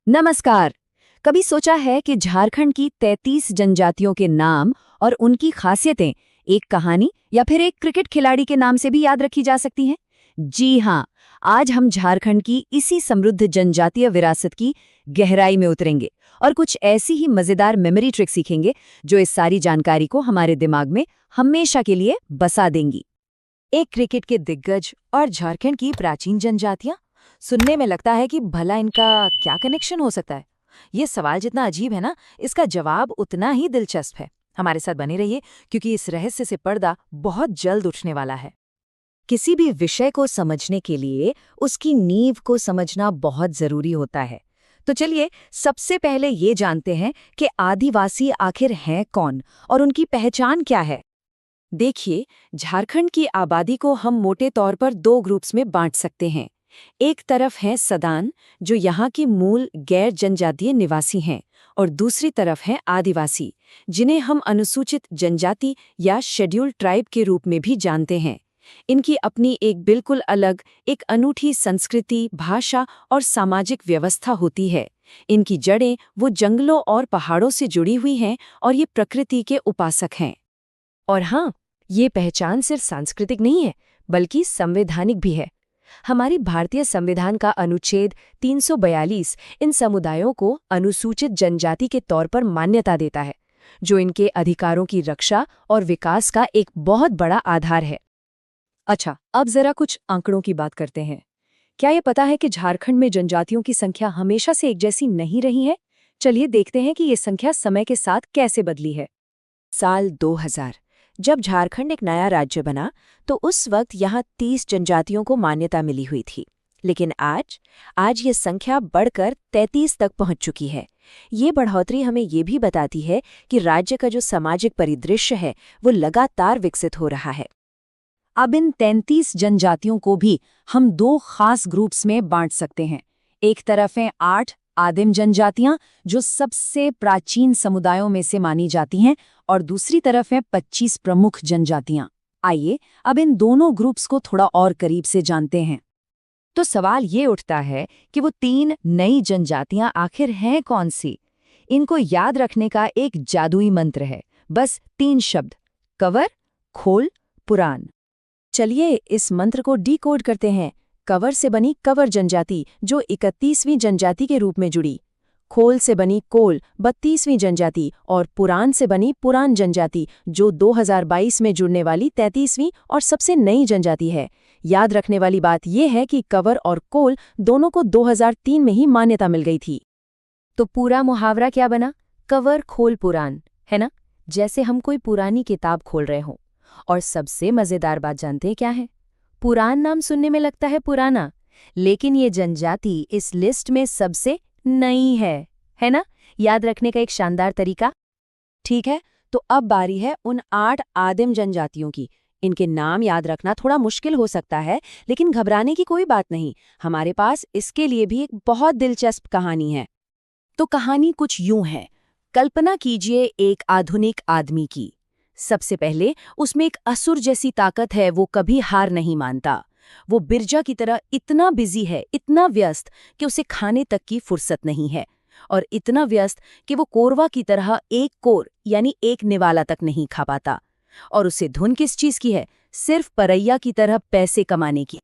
नमस्कार। कभी सोचा है कि झारखंड की 33 जनजातियों के नाम और उनकी खासियतें एक कहानी या फिर एक क्रिकेट खिलाड़ी के नाम से भी याद रखी जा सकती हैं? जी हाँ, आज हम झारखंड की इसी समृद्ध जनजातीय विरासत की गहराई में उतरेंगे और कुछ ऐसी ही मजेदार मेमोरी ट्रिक सीखेंगे जो इस सारी जानकारी को हमारे दिमाग में हमेशा के लिए बसा देंगी। एक क्रिकेट के दिग्गज और झारखंड की प्राचीन जनजातियां, सुनने में लगता है कि भला इनका क्या कनेक्शन हो सकता है। ये सवाल जितना अजीब है ना, इसका जवाब उतना ही दिलचस्प है। हमारे साथ बने रहिए, क्योंकि इस रहस्य से पर्दा बहुत जल्द उठने वाला है। किसी भी विषय को समझने के लिए उसकी नींव को समझना बहुत जरूरी होता है। तो चलिए सबसे पहले ये जानते हैं कि आदिवासी आखिर हैं कौन और उनकी पहचान क्या है। देखिए, झारखंड की आबादी को हम मोटे तौर पर दो ग्रुप्स में बांट सकते हैं। एक तरफ हैं सदान, जो यहाँ के मूल गैर जनजातीय निवासी हैं, और दूसरी तरफ हैं आदिवासी, जिन्हें हम अनुसूचित जनजाति या शेड्यूल्ड ट्राइब के रूप में भी जानते हैं। इनकी अपनी एक बिल्कुल अलग, एक अनूठी संस्कृति, भाषा और सामाजिक व्यवस्था होती है। इनकी जड़ें वो जंगलों और पहाड़ों से जुड़ी हुई हैं और ये प्रकृति के उपासक हैं। और हाँ, ये पहचान सिर्फ सांस्कृतिक नहीं है, बल्कि संवैधानिक भी है। हमारी भारतीय संविधान का अनुच्छेद 342 इन समुदायों को अनुसूचित जनजाति के तौर पर मान्यता देता है, जो इनके अधिकारों की रक्षा और विकास का एक बहुत बड़ा आधार है। अच्छा, अब जरा कुछ आंकड़ों की बात करते हैं। क्या ये पता है कि झारखंड में जनजातियों की संख्या हमेशा से एक जैसी नहीं रही है? चलिए देखते हैं कि ये संख्या समय के साथ कैसे बदली है। साल 2000 जब झारखंड एक नया राज्य बना, तो उस वक्त यहाँ 30 जनजातियों को मान्यता मिली हुई थी। लेकिन आज ये संख्या बढ़कर 33 तक पहुंच चुकी है। ये बढ़ोतरी हमें ये भी बताती है कि राज्य का जो सामाजिक परिदृश्य है, वो लगातार विकसित हो रहा है। अब इन 33 जनजातियों को भी हम दो खास ग्रुप्स में बांट सकते हैं। एक तरफ हैं 8 आदिम जनजातियां, जो सबसे प्राचीन समुदायों में से मानी जाती हैं, और दूसरी तरफ हैं 25 प्रमुख जनजातियां। आइए अब इन दोनों ग्रुप्स को थोड़ा और करीब से जानते हैं। तो सवाल ये उठता है कि वो 3 नई जनजातियां आखिर हैं कौन सी? इनको याद रखने का एक जादुई मंत्र है, बस 3 शब्द: कवर, खोल, पुराण। चलिए इस मंत्र को डिकोड करते हैं। कवर से बनी कवर जनजाति, जो 31वीं जनजाति के रूप में जुड़ी। खोल से बनी कोल, 32वीं जनजाति। और पुराण से बनी पुराण जनजाति, जो 2022 में जुड़ने वाली 33वीं और सबसे नई जनजाति है। याद रखने वाली बात यह है कि कवर और कोल दोनों को 2003 में ही मान्यता मिल गई थी। तो पूरा मुहावरा क्या बना? कवर खोल पुराण, है ना? जैसे हम कोई पुरानी किताब खोल रहे हों। और सबसे मजेदार बात जानते हैं क्या है? पुराण नाम सुनने में लगता है पुराना, लेकिन ये जनजाति इस लिस्ट में सबसे नई है ना? याद रखने का एक शानदार तरीका। ठीक है, तो अब बारी है उन 8 आदिम जनजातियों की। इनके नाम याद रखना थोड़ा मुश्किल हो सकता है, लेकिन घबराने की कोई बात नहीं। हमारे पास इसके लिए भी एक बहुत दिलचस्प कहानी है। तो कहानी कुछ यूं है। कल्पना कीजिए एक आधुनिक आदमी की। सबसे पहले उसमें एक असुर जैसी ताकत है, वो कभी हार नहीं मानता। वो बिरजा की तरह इतना बिजी है, इतना व्यस्त कि उसे खाने तक की फुर्सत नहीं है, और इतना व्यस्त कि वो कोरवा की तरह एक कोर यानी एक निवाला तक नहीं खा पाता। और उसे धुन किस चीज की है? सिर्फ परैया की तरह पैसे कमाने की।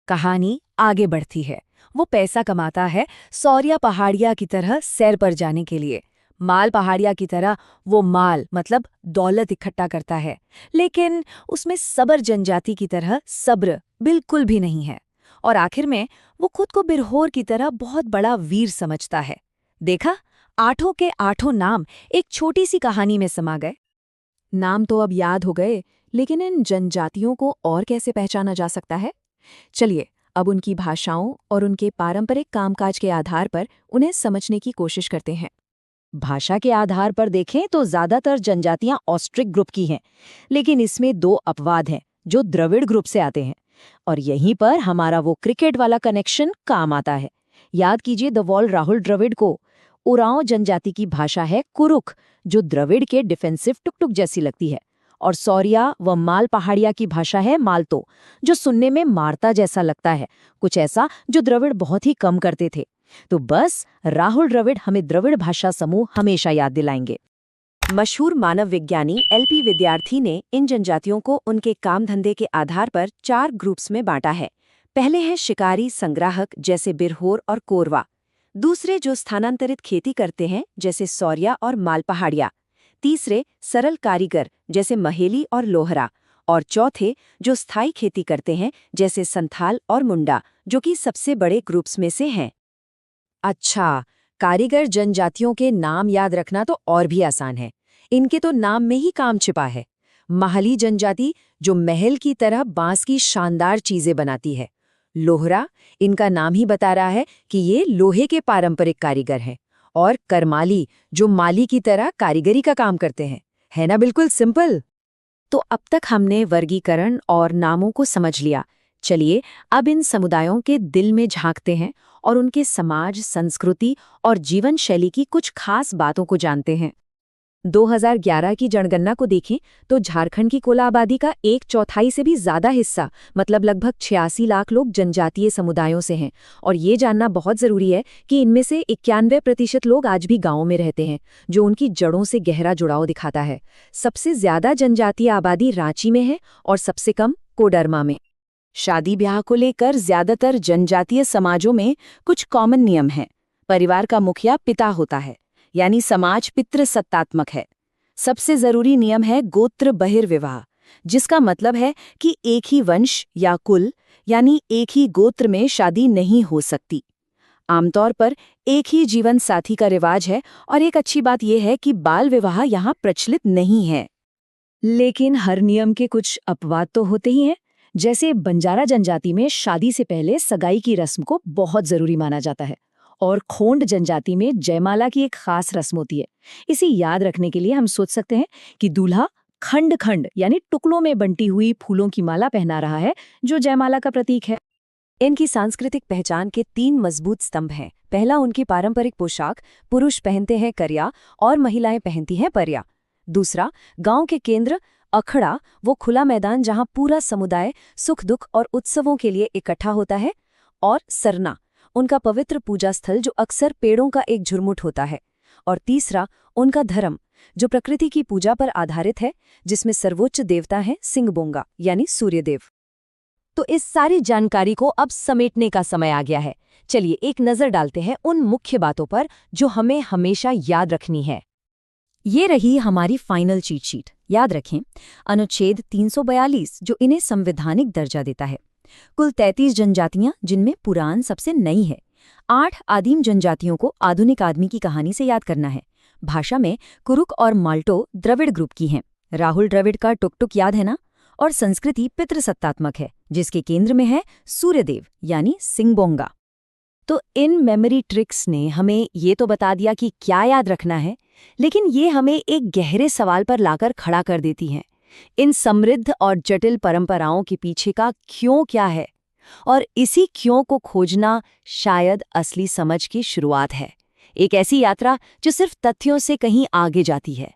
कहानी आगे बढ़ती है। वो पैसा कमाता है सौरिया पहाड़िया की तरह सैर पर जाने के लिए। माल पहाड़िया की तरह वो माल मतलब दौलत इकट्ठा करता है, लेकिन उसमें सबर जनजाति की तरह सब्र बिल्कुल भी नहीं है। और आखिर में वो खुद को बिरहोर की तरह बहुत बड़ा वीर समझता है। देखा, 8 के 8 नाम एक छोटी सी कहानी में समा गए। नाम तो अब याद हो गए, लेकिन इन जनजातियों को और कैसे पहचाना जा सकता है? चलिए अब उनकी भाषाओं और उनके पारंपरिक कामकाज के आधार पर उन्हें समझने की कोशिश करते हैं। भाषा के आधार पर देखें तो ज्यादातर जनजातियां ऑस्ट्रिक ग्रुप की हैं, लेकिन इसमें 2 अपवाद हैं जो द्रविड़ ग्रुप से आते हैं। और यहीं पर हमारा वो क्रिकेट वाला कनेक्शन काम आता है। याद कीजिए द वॉल राहुल द्रविड़ को। उरांव जनजाति की भाषा है कुरुक, जो द्रविड़ के डिफेंसिव टुकटुक जैसी लगती है। और सौरिया व माल पहाड़िया की भाषा है मालतो, जो सुनने में मारता जैसा लगता है, कुछ ऐसा जो द्रविड़ बहुत ही कम करते थे। तो बस राहुल द्रविड़ हमें द्रविड़ भाषा समूह हमेशा याद दिलाएंगे। मशहूर मानव विज्ञानी एलपी विद्यार्थी ने इन जनजातियों को उनके काम धंधे के आधार पर 4 ग्रुप्स में बांटा है। पहले हैं शिकारी संग्राहक जैसे बिरहोर और कोरवा, दूसरे जो स्थानांतरित खेती करते हैं जैसे सौरिया और मालपहाड़िया, तीसरे सरल कारीगर जैसे महेली और लोहरा, और चौथे जो स्थायी खेती करते हैं जैसे संथाल और मुंडा, जो कि सबसे बड़े ग्रुप्स में से हैं। अच्छा, कारीगर जनजातियों के नाम याद रखना तो और भी आसान है। इनके तो नाम में ही काम छिपा है। माहली जनजाति जो महल की तरह बांस की शानदार चीजें बनाती है। लोहरा, इनका नाम ही बता रहा है कि ये लोहे के पारंपरिक कारीगर हैं। और करमाली जो माली की तरह कारीगरी का काम करते हैं। है ना बिल्कुल सिंपल। तो अब तक हमने वर्गीकरण और नामों को समझ लिया। चलिए अब इन समुदायों के दिल में झांकते हैं और उनके समाज, संस्कृति और जीवन शैली की कुछ खास बातों को जानते हैं। 2011 की जनगणना को देखें तो झारखंड की कुल आबादी का 1/4 से भी ज्यादा हिस्सा, मतलब लगभग 86 लाख लोग जनजातीय समुदायों से हैं। और ये जानना बहुत जरूरी है कि इनमें से 91% लोग आज भी गांवों में रहते हैं, जो उनकी जड़ों से गहरा जुड़ाव दिखाता है। सबसे ज्यादा जनजातीय आबादी रांची में है और सबसे कम कोडरमा में। शादी ब्याह को लेकर ज्यादातर जनजातीय समाजों में कुछ कॉमन नियम हैं। परिवार का मुखिया पिता होता है, यानी समाज पितृसत्तात्मक है। सबसे जरूरी नियम है गोत्र बहिर्विवाह, जिसका मतलब है कि एक ही वंश या कुल यानी एक ही गोत्र में शादी नहीं हो सकती। आमतौर पर एक ही जीवन साथी का रिवाज है और एक अच्छी बात यह है कि बाल विवाह यहाँ प्रचलित नहीं है। लेकिन हर नियम के कुछ अपवाद तो होते ही हैं। जैसे बंजारा जनजाति में शादी से पहले सगाई की रस्म को बहुत जरूरी माना जाता है और खोंड जनजाति में जयमाला की एक खास रस्म होती है। इसे याद रखने के लिए हम सोच सकते हैं कि दूल्हा खंड खंड यानी टुकड़ों में बंटी हुई फूलों की माला पहना रहा है, जो जयमाला का प्रतीक है। इनकी सांस्कृतिक पहचान के 3 मजबूत स्तंभ हैं। पहला उनकी पारंपरिक पोशाक, पुरुष पहनते हैं करिया और महिलाएं पहनती हैं परिया। दूसरा, गांव के केंद्र अखड़ा, वो खुला मैदान जहां पूरा समुदाय सुख दुख और उत्सवों के लिए इकट्ठा होता है। और सरना, उनका पवित्र पूजा स्थल जो अक्सर पेड़ों का एक झुरमुट होता है। और तीसरा, उनका धर्म जो प्रकृति की पूजा पर आधारित है, जिसमें सर्वोच्च देवता है सिंगबोंगा यानी सूर्यदेव। तो इस सारी जानकारी को अब समेटने का समय आ गया है। चलिए एक नजर डालते हैं उन मुख्य बातों पर जो हमें हमेशा याद रखनी है। ये रही हमारी फाइनल चीट शीट। याद रखें, अनुच्छेद 342 जो इन्हें संवैधानिक दर्जा देता है। कुल 33 जनजातियां, जिनमें पुरान सबसे नई है। 8 आदिम जनजातियों को आधुनिक आदमी की कहानी से याद करना है। भाषा में कुरुक और माल्टो द्रविड़ ग्रुप की हैं। राहुल द्रविड़ का टुक-टुक याद है ना? और संस्कृति पितृसत्तात्मक है, जिसके केंद्र में है सूर्यदेव यानी सिंगबोंगा। तो इन मेमोरी ट्रिक्स ने हमें ये तो बता दिया कि क्या याद रखना है, लेकिन ये हमें एक गहरे सवाल पर लाकर खड़ा कर देती हैं। इन समृद्ध और जटिल परंपराओं के पीछे का क्यों क्या है? और इसी क्यों को खोजना शायद असली समझ की शुरुआत है। एक ऐसी यात्रा जो सिर्फ तथ्यों से कहीं आगे जाती है।